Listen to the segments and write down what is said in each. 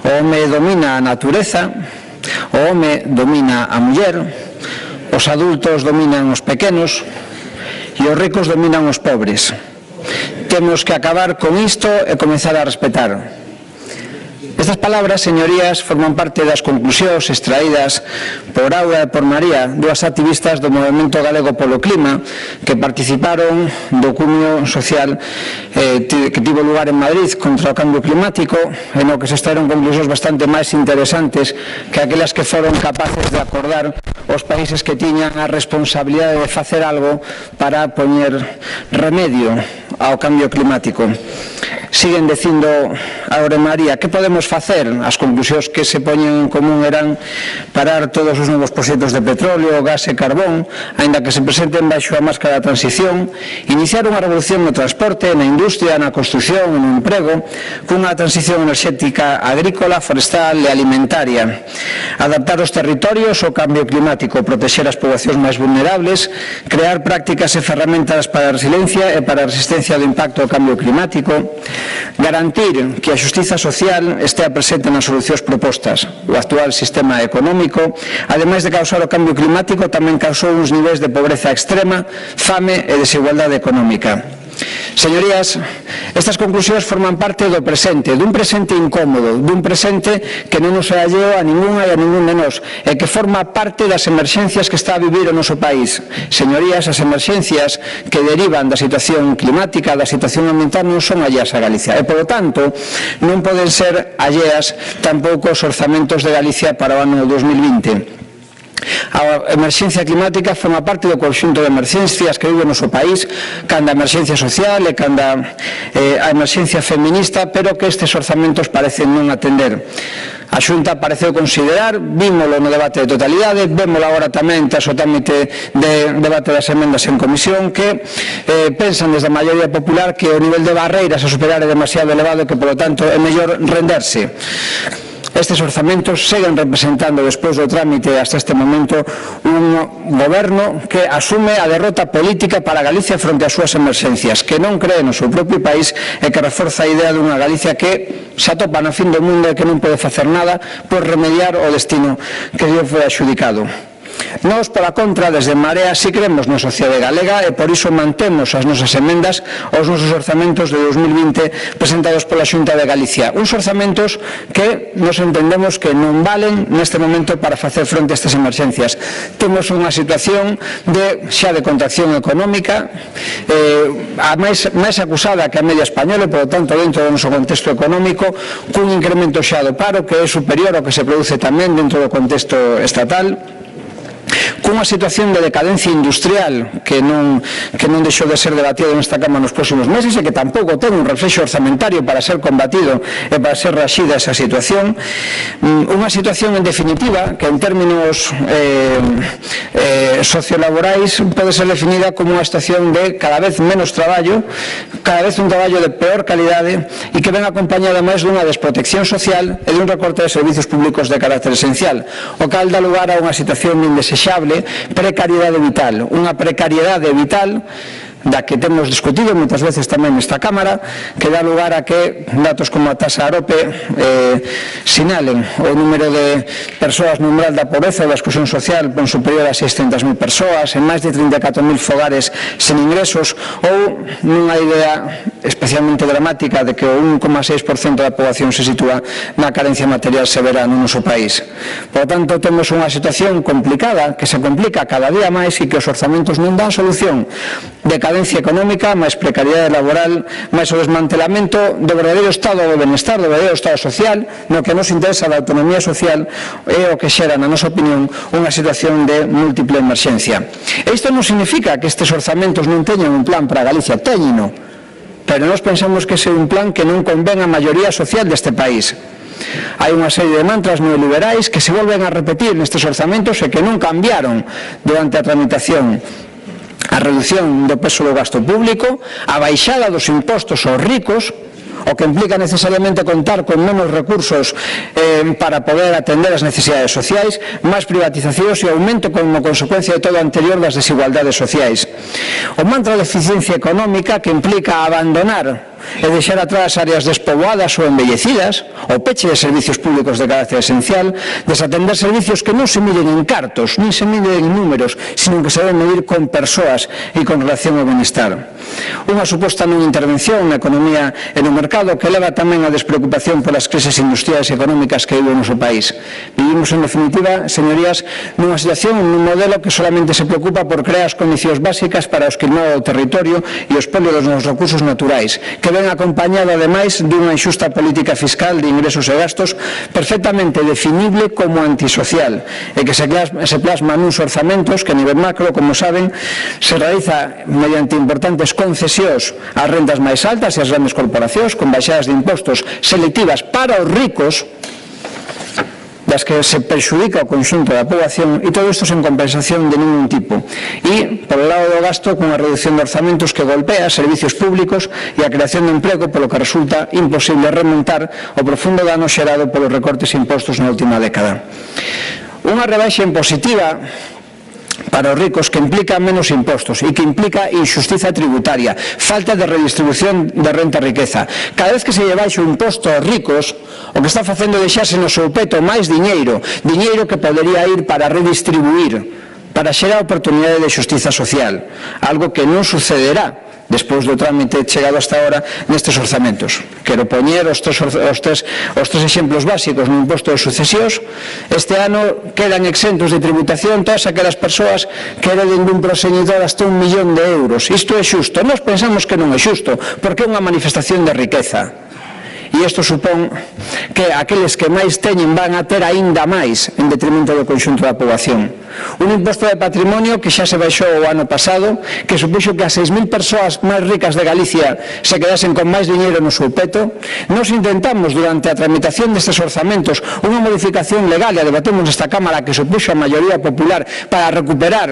O home domina a natureza, o home domina a muller, os adultos dominan os pequenos e os ricos dominan os pobres. Temos que acabar con isto e comenzar a respetar. Estas palabras, señorías, forman parte das conclusións extraídas por Aura e por María, dúas activistas do Movemento Galego polo Clima que participaron do cumio social que tivo lugar en Madrid contra o cambio climático, e no que se extraíron conclusións bastante máis interesantes que aquelas que foron capaces de acordar os países que tiñan a responsabilidade de facer algo para poñer remedio ao cambio climático. Siguen dicindo Aura e María, que podemos facer? As conclusións que se poñen en común eran parar todos os novos proxectos de petróleo, gas e carbón, aínda que se presenten baixo a máscara da transición, iniciar unha revolución no transporte, na industria, na construción, no emprego, cunha transición enerxética agrícola, forestal e alimentaria, adaptar os territorios ao cambio climático, protexer as poboacións máis vulnerables, crear prácticas e ferramentas para a resiliencia e para a resistencia do impacto do cambio climático, garantir que a xustiza social estea presente nas solucións propostas. O actual sistema económico, ademais de causar o cambio climático, tamén causou uns niveis de pobreza extrema, fame e desigualdade económica. Señorías, estas conclusións forman parte do presente, dun presente incómodo, dun presente que non nos é alleo a ningunha e a ningún de nós, e que forma parte das emerxencias que está a vivir o noso país. Señorías, as emerxencias que derivan da situación climática, da situación ambiental, non son alleas a Galicia, e, polo tanto, non poden ser alleas tampouco os orzamentos de Galicia para o ano 2020. A emerxencia climática forma parte do conxunto de emerxencias que vive o noso país, canda a emerxencia social e canda a emerxencia feminista, pero que estes orzamentos parecen non atender. A Xunta pareceu considerar, vímolo no debate de totalidade, vémolo agora tamén tras o trámite de debate das emendas en comisión, que pensan desde a maioría popular que o nivel de barreiras a superar é demasiado elevado e que, polo tanto, é mellor renderse. Estes orzamentos seguen representando, despois do trámite hasta este momento, un goberno que asume a derrota política para Galicia fronte ás súas emerxencias, que non cree no seu propio país e que reforza a idea dunha Galicia que se atopa no fin do mundo e que non pode facer nada por remediar o destino que lle foi adxudicado. Nós, pola contra, desde Marea, si creemos na sociedade galega e por iso mantemos as nosas emendas aos nosos orzamentos de 2020 presentados pola Xunta de Galicia. Uns orzamentos que nos entendemos que non valen neste momento para facer fronte a estas emerxencias. Temos unha situación xa de contracción económica, a máis acusada que a media española, e, por lo tanto, dentro do noso contexto económico, cun incremento xa do paro que é superior ao que se produce tamén dentro do contexto estatal, cunha situación de decadencia industrial que non deixou de ser debatido nesta Cámara nos próximos meses e que tampouco ten un reflexo orzamentario para ser combatido e para ser raxida esa situación. Unha situación, en definitiva, que en términos sociolaborais pode ser definida como unha situación de cada vez menos traballo, cada vez un traballo de peor calidade e que ven acompañada máis dunha desprotección social e dun recorte de servizos públicos de carácter esencial, o cal dá lugar a unha situación indesexable, precariedade vital, unha precariedade vital da que temos discutido moitas veces tamén nesta Cámara, que dá lugar a que datos como a taxa AROPE sinalen o número de persoas no umbral da pobreza e da exclusión social con superior a 600.000 persoas, en máis de 34.000 fogares sen ingresos, ou nunha idea especialmente dramática de que o 1,6% da poboación se sitúa na carencia material severa no noso país. Por tanto, temos unha situación complicada que se complica cada día máis e que os orzamentos non dan solución. Decadencia económica, máis precariedade laboral, máis o desmantelamento do verdadeiro estado do benestar, do verdadeiro estado social, no que nos interesa da autonomía social, é o que xera, na nosa opinión, unha situación de múltiple emerxencia. E isto non significa que estes orzamentos non teñan un plan para Galicia, teñeno, pero nós pensamos que ese é un plan que non convén á maioría social deste país. Hai unha serie de mantras neoliberais que se volven a repetir nestes orzamentos e que non cambiaron durante a tramitación. A reducción do peso do gasto público, a baixada dos impostos aos ricos, o que implica necesariamente contar con menos recursos para poder atender as necesidades sociais, máis privatizacións e aumento como consecuencia de todo o anterior das desigualdades sociais. O mantra de eficiencia económica, que implica abandonar e deixar atrás áreas despoboadas ou embellecidas, o peche de servicios públicos de carácter esencial, desatender servicios que non se miden en cartos, nin se miden en números, sino que se deben medir con persoas e con relación ao benestar. Unha suposta non intervención na economía e no mercado que leva tamén a despreocupación polas crises industriais e económicas que vive o noso país. Vivimos, en definitiva, señorías, nunha situación, nun modelo que solamente se preocupa por crear as condicións básicas para o esquilmado do territorio e o espolio dos nosos recursos naturais, que ven acompañado, ademais, dunha injusta política fiscal de ingresos e gastos perfectamente definible como antisocial e que se plasma nuns orzamentos que a nivel macro, como saben, se realiza mediante importantes concesións ás rendas máis altas e ás grandes corporacións, con baixadas de impostos selectivas para os ricos, das que se perxudica o conxunto da poboación, e todo isto sen compensación de ningún tipo. E, por o lado do gasto, cunha reducción de orzamentos que golpea servicios públicos e a creación de emprego, polo que resulta imposible remontar o profundo dano xerado polos recortes impostos na última década. Unha rebaixa impositiva para os ricos que implica menos impostos e que implica injustiza tributaria, falta de redistribución de renta e riqueza. Cada vez que se lle baixa o imposto aos ricos, o que está facendo é deixarse no seu peto máis diñeiro que podería ir para redistribuir, para xerar oportunidade de xustiza social, algo que non sucederá despois do trámite chegado hasta ahora nestes orzamentos. Quero poñer os tres exemplos básicos no imposto de sucesións. Este ano quedan exentos de tributación todas aquelas persoas que hereden dun proxenitor hasta 1 millón de euros. Isto é xusto? Nós pensamos que non é xusto, porque é unha manifestación de riqueza. E isto supón que aqueles que máis teñen van a ter aínda máis en detrimento do conxunto da poboación. Un imposto de patrimonio que xa se baixou o ano pasado, que supuxo que as 6.000 persoas máis ricas de Galicia se quedasen con máis diñeiro no seu peto. Nos intentamos, durante a tramitación destes orzamentos, unha modificación legal, e a debatemos nesta Cámara, que supuxo a maioría popular para recuperar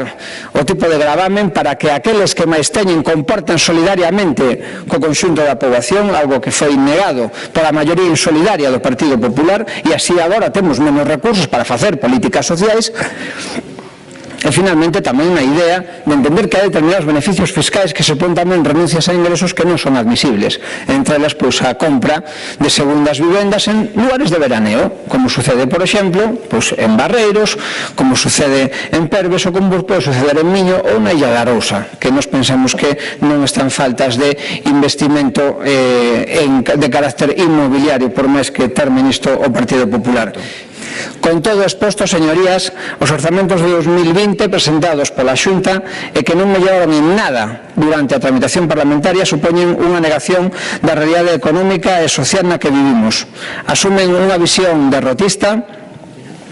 o tipo de gravamen, para que aqueles que máis teñen comporten solidariamente co conxunto da poboación, algo que foi negado pola maioría insolidaria do Partido Popular, e así agora temos menos recursos para facer políticas sociais. E, finalmente, tamén a idea de entender que hai determinados beneficios fiscais que se pon tamén renuncias a ingresos que non son admisibles, entre elas, pois, a compra de segundas vivendas en lugares de veraneo, como sucede, por exemplo, pois, en Barreiros, como sucede en Perves, ou como pode suceder en Miño ou na Illa de Arousa, que nos pensamos que non están faltas de investimento de carácter inmobiliario, por máis que termine isto o Partido Popular. Con todo exposto, señorías, os orzamentos de 2020 presentados pola Xunta e que non melloraron en nada durante a tramitación parlamentaria supoñen unha negación da realidade económica e social na que vivimos. Asumen unha visión derrotista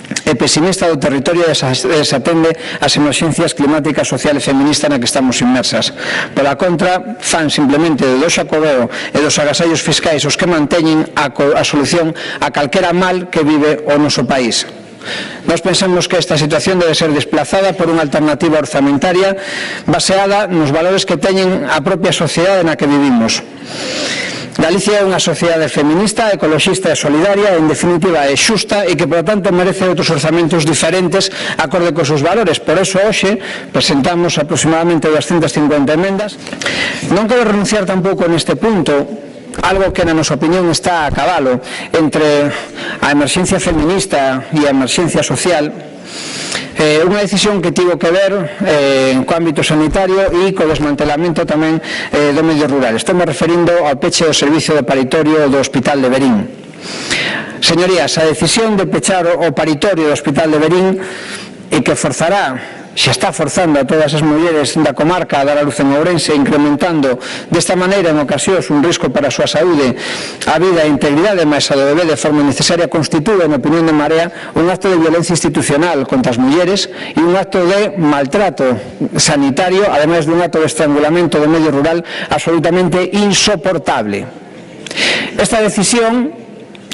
e pesimista do territorio e desatende as emerxencias climáticas, sociales e feministas na que estamos inmersas. Pola contra, fan simplemente do xacobeo e dos agasallos fiscais os que manteñen a solución a calquera mal que vive o noso país. Nós pensamos que esta situación debe ser desplazada por unha alternativa orzamentaria baseada nos valores que teñen a propia sociedade na que vivimos. Galicia é unha sociedade feminista, ecoloxista e solidaria, en definitiva é xusta e que, por lo tanto, merece outros orzamentos diferentes acorde cos seus valores. Por eso, hoxe, presentamos aproximadamente 250 emendas. Non quero renunciar tampouco neste punto algo que, na nosa opinión, está a cabalo entre a emerxencia feminista e a emerxencia social. Unha decisión que tivo que ver co ámbito sanitario e co desmantelamento tamén do medio rural. Estou me referindo ao peche do servicio de paritorio do Hospital de Verín. Señorías, a decisión de pechar o paritorio do Hospital de Verín e que forzará, xa está forzando a todas as mulleres da comarca a dar a luz en Ourense, incrementando desta maneira en ocasións un risco para a súa saúde, a vida e integridade máis a do bebé de forma necesaria, constitúe, na opinión de Marea, un acto de violencia institucional contra as mulleres e un acto de maltrato sanitario, ademais dun acto de estrangulamento do medio rural absolutamente insoportable. Esta decisión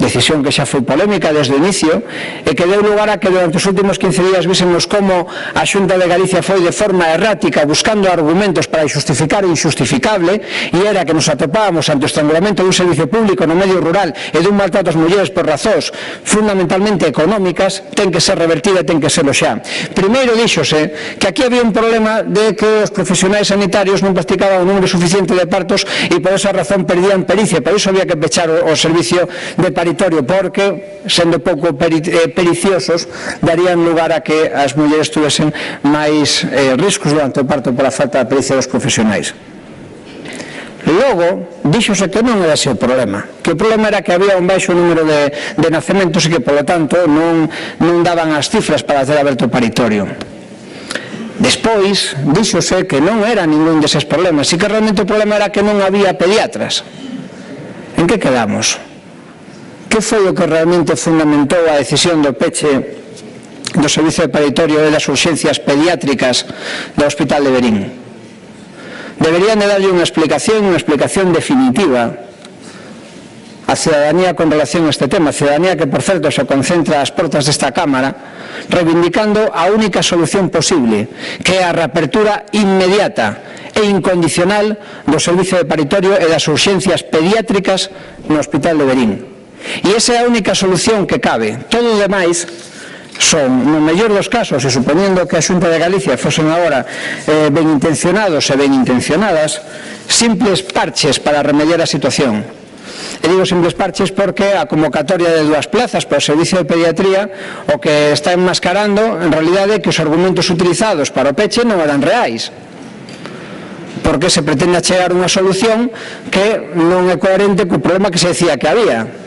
decisión que xa foi polémica desde o inicio e que deu lugar a que durante os últimos 15 días vísemos como a Xunta de Galicia foi de forma errática buscando argumentos para justificar o injustificable, e era que nos atopábamos ante o estrangulamento dun servicio público no medio rural e dun maltrato ás mulleres por razóns fundamentalmente económicas. Ten que ser revertida e ten que serlo xa. Primeiro díxose que aquí había un problema de que os profesionais sanitarios non practicaban un número suficiente de partos e por esa razón perdían pericia, por iso había que pechar o servicio de paritorio, porque sendo pouco periciosos darían lugar a que as mulleres tuvesen máis riscos durante o parto pola falta de pericia dos profesionais. Logo, díxose que non era ese o problema, que o problema era que había un baixo número de nacementos e que, polo tanto, non daban as cifras para ter aberto o paritorio. Despois, díxose que non era ningún deses problemas, e que realmente o problema era que non había pediatras. En que quedamos? Que foi o que realmente fundamentou a decisión do peche do servicio de paritorio e das urxencias pediátricas do Hospital de Verín? Deberían de darlle unha explicación definitiva a cidadanía con relación a este tema, a cidadanía que, por certo, se concentra ás portas desta Cámara, reivindicando a única solución posible, que é a reapertura inmediata e incondicional do servicio de paritorio e das urxencias pediátricas no Hospital de Verín. E esa é a única solución que cabe. Todo o demais son, no mellor dos casos, e suponiendo que a Xunta de Galicia fosen agora ben intencionados e ben intencionadas, simples parches para remediar a situación. E digo simples parches porque a convocatoria de 2 plazas para o servicio de pediatría o que está enmascarando en realidade que os argumentos utilizados para o peche non eran reais, porque se pretende chegar a unha solución que non é coherente co problema que se decía que había.